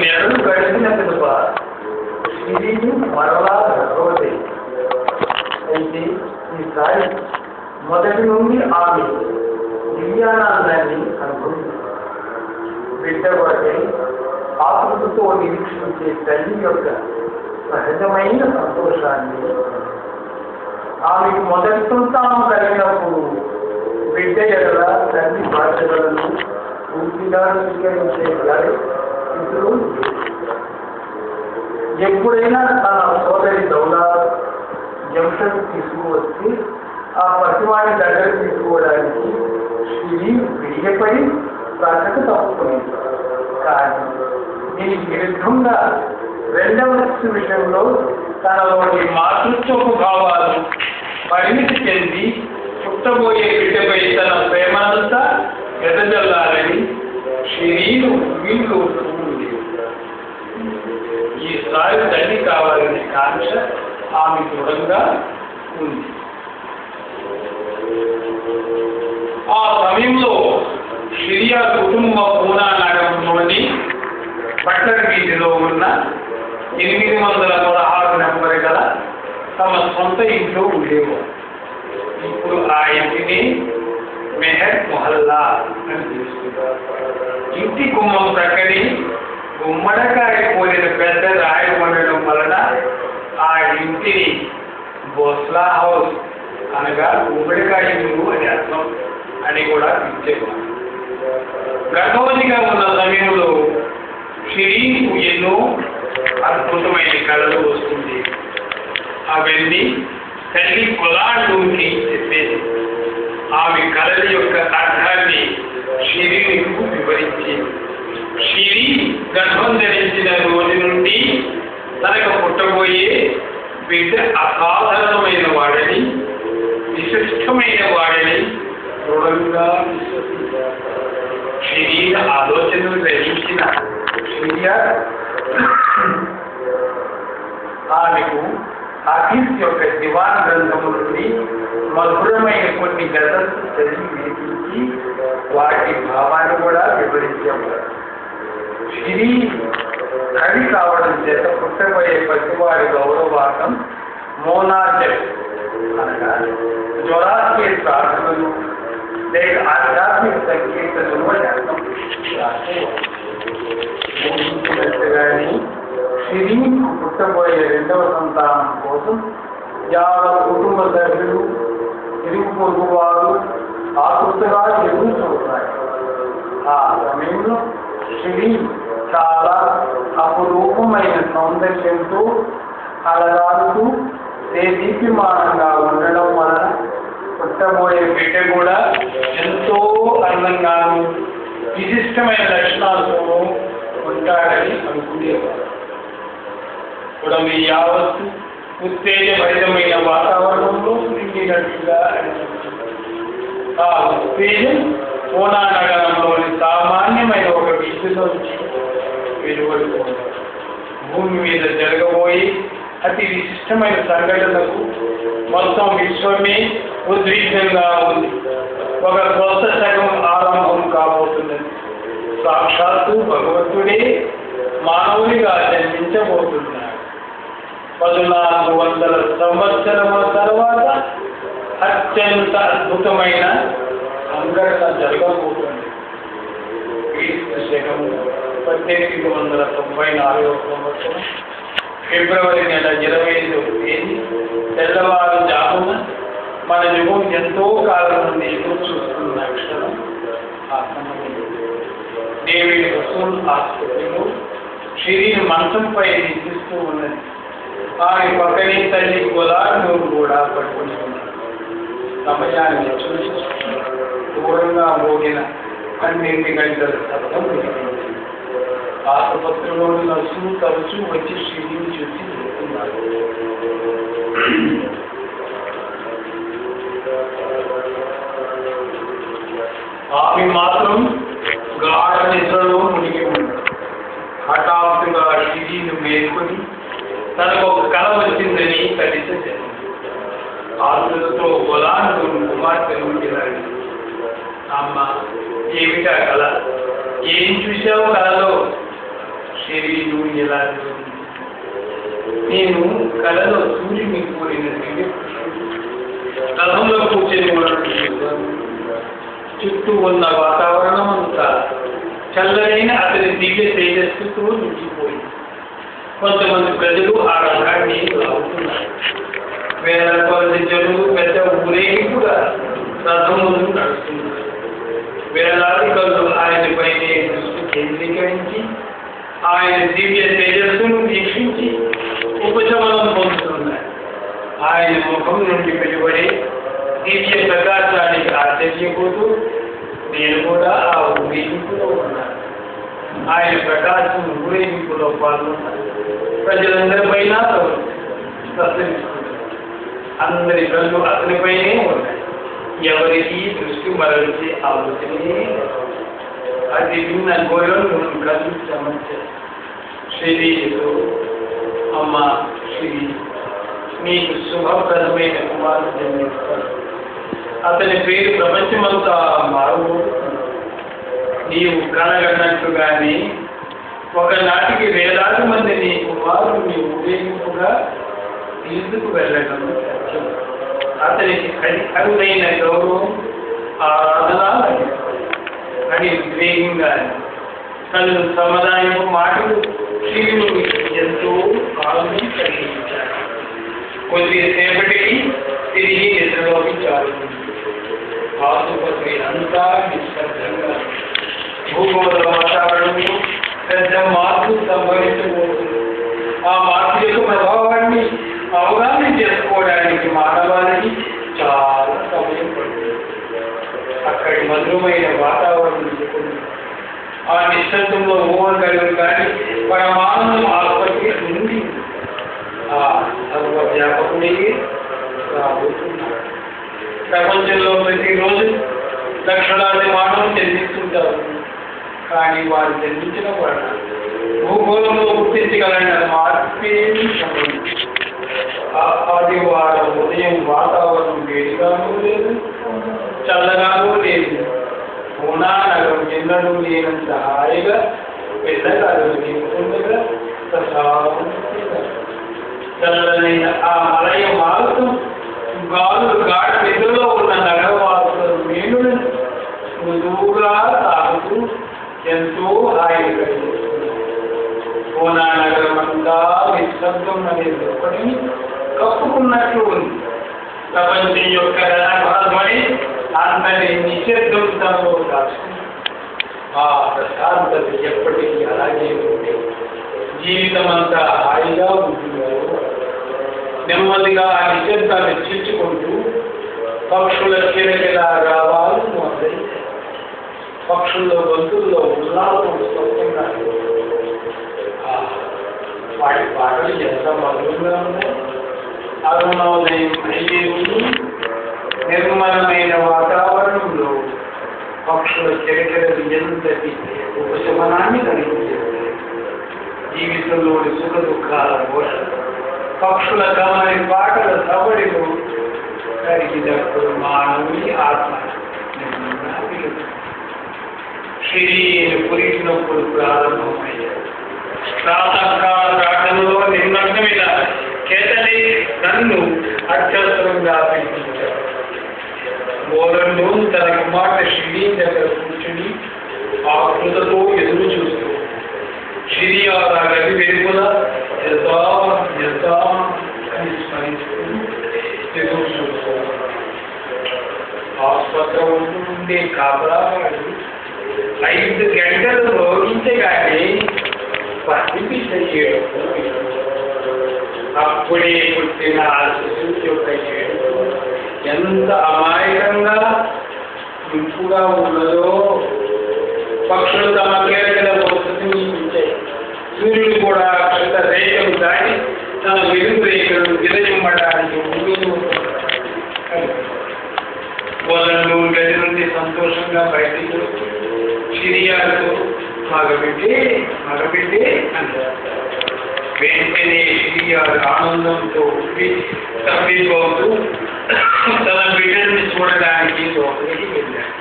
నెలలు గడిచిన పిలుప శ్రీని మరలా గర్భవతి అయితే ఈసారి మొదటి నుండి ఆమె దివ్యానందాన్ని అనుభవించింది. బిడ్డ కొరకై ఆకృతితో నిరీక్షించే తల్లి యొక్క సహజమైన సంతోషాన్ని ఆమెకు మొదటి సంతానం కలిగినప్పుడు బిడ్డ ఎడల తల్లి బాధ్యతలను పూర్తిగా స్వీకరించే స్థితిలో ఎప్పుడైనా తన సోదరి దౌలా జంషకు తీసుకువచ్చి ఆ పసివాడి దగ్గర తీసుకోవడానికి శ్రీ విడియపడి ప్రక్కకు తప్పుకునేది. కానీ దీనికి విరుద్ధంగా రెండవ విషయంలో తనలోని మాతృత్వపు భావాలు పరిమితి చెంది పుట్టబోయే బిడ్డపై తన ప్రేమనంతా ఎదజల్లాలని శ్రీను వీళ్ళు ఉంది. ఈసారి తల్లి కావాలనే కాంక్ష ఆమె దృఢంగా ఉంది. ఆ సమయంలో సిరియా కుటుంబ పూనా నగరంలోని బట్లర్ వీధిలో ఉన్న 816 నెంబర్ గల తమ సొంత ఇంట్లో ఉండేవారు. ఇప్పుడు ఆ ఇంటిని మెహర్ మొహల్లా అని పిలుస్తున్నారు. ఇంటి గుమ్మం ప్రక్కని గుమ్మడికాయ పోలిన పెద్ద రాయి ఉండడం వలన ఆ ఇంటిని బోస్లా హౌస్ అనగా గుమ్మడికాయ ఇల్లు అని అర్థం అని కూడా పిలిచేవారు. గర్భవతిగా ఉన్న సమయంలో షిరీన్కు ఎన్నో అద్భుతమైన కళలు వస్తుంది. అవన్నీ తల్లి పొలాండూకి చెప్పేది. ఆమె కళల యొక్క అర్థాన్ని షిరీన్కు వివరించి షిరీన్ గర్భం ధరించిన రోజు నుండి తనకు పుట్టబోయే బిడ్డ అసాధారణమైన వాడని విశిష్టమైన వాడని దృఢంగా విశ్వసించారు. శరీర ఆలోచనలు గ్రహించిన ఆమెకు హదీస్ యొక్క దివాన్ గ్రంథము నుండి మధురమైన కొన్ని గజలు చదివి వినిపించి వాటి భావాన్ని కూడా వివరించేవారు. శ్రీ కవి కావడం చేత పుట్టబోయే పసివారి గౌరవార్థం మోనాజల్ అనగా జ్వరాస్కే ప్రార్థనలు లేక ఆధ్యాత్మిక సంకేతలు అని అర్థం ఊహించినట్టుగాని శ్రీకు పుట్టబోయే రెండవ సంతానం కోసం యావత్ కుటుంబ సభ్యులు ఇరుగు పొరుగు వారు ఆకృతగా ఎదురు చూస్తారు. ఆ సమయంలో శ్రీ చాలా అపురూపమైన సౌందర్యంతో అలగాడుతూ దేదీప్యమానంగా ఉండడం వలన పుట్టబోయే బిడ్డ కూడా ఎంతో అందంగాను విశిష్టమైన లక్షణాలతోనూ ఉంటాడని అనుకునేవారు. కూడా మీ యావత్తు ఉత్తేజభరితమైన వాతావరణంలో నిండినట్టుగా అనిపించింది. ఆ ఉత్తేజం పూనా నగరంలోని సామాన్యమైన ఒక వీధిలో నుంచి వెలువడుతుంది. భూమి మీద జరగబోయి అతి విశిష్టమైన సంఘటనకు మొత్తం విశ్వమే ఉద్విగ్నంగా ఉంది. ఒక కొత్త శకం ఆరంభం కాబోతున్నది. సాక్షాత్తు భగవంతుడే మానవునిగా జన్మించబోతున్నాడు. 1400 సంవత్సరముల తర్వాత అత్యంత అద్భుతమైన సంఘటన జరగబోతుంది. క్రీస్తు శకం 1894 సంవత్సరం ఫిబ్రవరి నెల 25వ తేదీ తెల్లవారుజామున మన యుగం ఎంతో కాలం నుండి ఎదురు చూస్తున్న అక్షరం ఆ సమయం డేవిడ్ రసూల్ ఆసుపత్రిలో షిరీన్ మంచంపై నిద్రిస్తూ ఉన్నది. ఆమె పక్కనే తల్లి గులాబీ కూడా పట్టుకుని ఉన్నది. సమయాన్ని చూసి దూరంగా మోగిన 12 గంటల శబ్దం వినిపించింది. ఆసుపత్రిలోని నర్సులు తరచూ వచ్చి షిరీన్ చూసి వెళ్తున్నారు. ఆమె మాత్రం గాఢ నిద్రలో మునిగి ఉంది. హఠాత్తుగా షిరీన్ మేల్కొని తనకు ఒక కళ వచ్చిందని తల్లితో ఆతులతో గులాండు కుమార్తె నుండి అమ్మ ఏమిటా కళ? ఏం చూసావు కళలో? శరీరం ఎలా నేను కళలో సూర్యుని కోరిన రథంలో కూర్చొని చుట్టూ ఉన్న వాతావరణం అంతా చల్లనైన అతని దివ్య తేజస్సుతో నిండిపోయింది. కొంతమంది ప్రజలు ఆ రథాన్ని లాగుతున్నారు. వేల కొద్ది జనులు పెద్ద ఊరేగింపుగా రథం ముందు నడుస్తున్నారు. వేలాది కళ్ళు ఆయనపైనే దృష్టి కేంద్రీకరించి ఆయన దివ్య తేజస్సును వీక్షించి ఉపశమనం పొందుతున్నారు. ఆయన ముఖం నుండి వెలువడే దివ్య ప్రకాశానికి ఆశ్చర్యపోతూ నేను కూడా ఆ ఊరేగింపులో ఉన్నాను. ఆయన ప్రకాశం ఊరేగింపులో పాల్గొన్నారు. ప్రజలందరిపైన ప్రసరిస్తున్నారు. అందరి కళ్ళు అతనిపైనే ఉన్నాయి. ఎవరికి దృష్టి మరల్చే ఆలోచనే అది విన్న గోయలు కళ్ళు సమస్య శ్రీతో అమ్మ శ్రీ నీకు శుభప్రదమైన కుమారుడు జన్మిస్తాడు. అతని పేరు ప్రపంచమంతా మారుమోగుతుంది. నీవు కనగన్నట్టుగానే ఒకనాటికి వేలాది మంది నీ కుమారుడు నీ ఊరేగింపుగా తీసుకు వెళ్ళడం సత్యం. అతనికి అరుదైన గౌరవం ఆరాధన అని ఉద్వేగంగా తను సముదాయపు మాటలు శివుడు ఎంతో కాలం కలిగించాడు. కొద్దిసేపటికి తిరిగి నిద్రలోకి చాలుతుంది. ఆసుపత్రి అంతా నిశ్శబ్దంగా భూగోళ వాతావరణంలో పెద్ద మార్పు సంభవించబోతుంది. ఆ మార్పు యొక్క ప్రభావాన్ని అవగాహన చేసుకోవడానికి మానవాళికి చాలా సమయం పడుతుంది. అక్కడి మధురమైన వాతావరణం ఆ నిశ్శబ్దంలో ఊహగలుగు కానీ పరమానందం ఆసుపత్రి ఉంది. ఆ సర్వవ్యాపకుడే రాబోతున్నాడు. ప్రపంచంలో ప్రతిరోజు లక్షలాది మానవులు జన్మిస్తుంటారు. కానీ వారు జన్మించిన వలన భూగోళంలో గుర్తించగలన మార్పేమీ సంభవించింది. ఆదివారం ఉదయం వాతావరణం వేడిగానూ లేదు, చల్లగానూ లేదు. పూనా నగరం ఎన్నడూ లేనంత హాయిగా పెద్దగాలు తీసుకుండగా ప్రశాంతంగా చల్లనైన ఆ మలయ మారుతం గాలు గాఢ నిధుల్లో ఉన్న నగరవాసుల మేలును మృదువుగా తాగుతూ ఎంతో హాయి కలిగిస్తుంది. పూనా నగరం అంతా నిశ్శబ్దం అనేది ఒకటిని కప్పుకున్నట్లు ఉంది. ప్రపంచం యొక్క రణధ్వని అంతటి నిశ్శబ్దంతో దాచుకుంది. ఆ ప్రశాంతత ఎప్పటికీ అలాగే ఉంది. జీవితం అంతా హాయిగా ఉంటుందో నెమ్మదిగా ఆ నిశ్శబ్దాన్ని చీల్చుకుంటూ పక్షుల కిరకిల రావాలు మొదలైంది. పక్షుల్లో గొంతుల్లో ఉల్లాసం స్పష్టంగా వాటి పాటలు ఎంత మధురంగా ఉన్నాయి. అరుణోదయం అయ్యే నిర్మలమైన వాతావరణంలో పక్షుల కిరకిరలు ఎంతటి ఉపశమనాన్ని కలిగించేది. జీవితంలోని సుఖ దుఃఖాల పోషణ పక్షుల కమని పాటల సవడిలో కలిగినప్పుడు మానవుని ఆత్మ శరీర పురిటినప్పుడు ప్రారంభమయ్యాడు. ప్రాతకాల ప్రార్థనలో నిమగ్నమైన కేతలి నన్ను అత్యవసరంగా పిలిపించాడు. ఓరంలో తన కుమార్తె శ్రీ దగ్గర కూర్చుని ఆకృతతో ఎదురు చూస్తూ శ్రీ ఆ గది వెలుగుల అని స్మరిస్తూ ఎదురు చూస్తూ ఆసుపత్రి ఉండే కాపలాడు 5 గంటలు రోగించగానే పసిపియ్యడు. అప్పుడే పుట్టిన ఆ శిశువు యొక్క ఏడుపు ఎంత అమాయకంగా ఇంపుగా ఉన్నదో. పక్షులు తమ కేరళ వసతిని ఇచ్చాయి. సూర్యుడు కూడా క్షత రేఖలు దాటి తన వెలుగు రేఖలు విరజిమ్మడానికి వాళ్ళు గది నుండి సంతోషంగా బయటికి వచ్చి సిరియాలతో మగబిడ్డే అంటారు. వెంటనే సిరియాలు ఆనందంతో తప్పిపోతూ తన బిడ్డని చూడడానికి లోపలికి వెళ్ళాడు.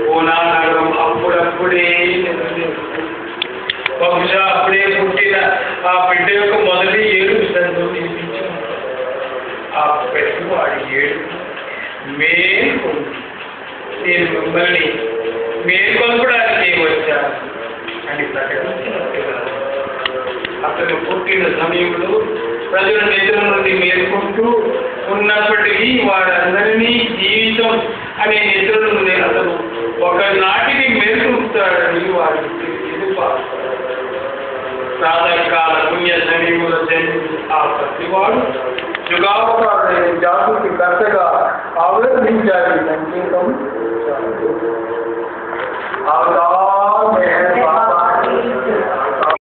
పూనా నగరం అప్పుడప్పుడే బహుశా అప్పుడే పుట్టిన ఆ బిడ్డ యొక్క మొదటి ఏడుపు సంతోషించి ఆ పెట్టువాడి ఏడుపు మేల్కొంది. నేను మిమ్మల్ని మేల్కొల్పడానికి వచ్చాను అని ప్రకటించినట్టుగా అతను పుట్టిన సమయంలో ప్రజల నిద్ర నుండి మేల్కొంటూ ఉన్నప్పటికీ వారందరినీ జీవితం అనే నిద్ర నుండి అతను ఒకనాటికి మేల్కొంటాడని వారికి ప్రాతకాల పుణ్య సమయంలో జన్మించి ఆ ప్రతివాడు యుగావతారుడైన జాతుకి కర్తగా ఆవిర్భించాలి సంకేతం అవతార్